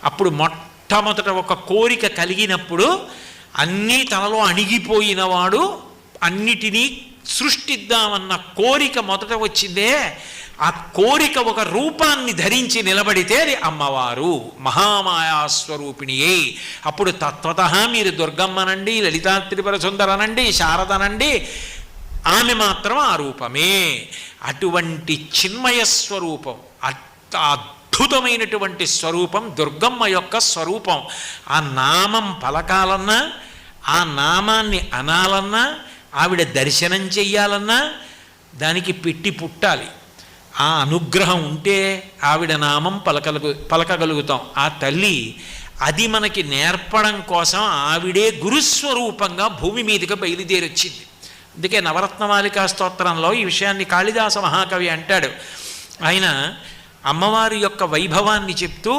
అప్పుడు మొట్టమొదట ఒక కోరిక కలిగినప్పుడు అన్నీ తనలో అణిగిపోయినవాడు అన్నిటినీ సృష్టిద్దామన్న కోరిక మొదట వచ్చిందే, ఆ కోరిక ఒక రూపాన్ని ధరించి నిలబడితే అది అమ్మవారు మహామాయాస్వరూపిణియే. అప్పుడు తత్వతః మీరు దుర్గమ్మనండి, లలితా త్రిపుర సుందరనండి, శారదనండి, ఆమె మాత్రం ఆ రూపమే. అటువంటి చిన్మయ స్వరూపం, అద్భుతమైనటువంటి స్వరూపం దుర్గమ్మ యొక్క స్వరూపం. ఆ నామం పలకాలన్నా, ఆ నామాన్ని అనాలన్నా, ఆవిడ దర్శనం చెయ్యాలన్నా దానికి పెట్టి పుట్టాలి. ఆ అనుగ్రహం ఉంటే ఆవిడ నామం పలకగలుగుతాం. ఆ తల్లి అది మనకి నేర్పడం కోసం ఆవిడే గురుస్వరూపంగా భూమి మీదుగా బయలుదేరొచ్చింది. అందుకే నవరత్నమాలికా స్తోత్రంలో ఈ విషయాన్ని కాళిదాస మహాకవి అంటాడు. ఆయన అమ్మవారి యొక్క వైభవాన్ని చెప్తూ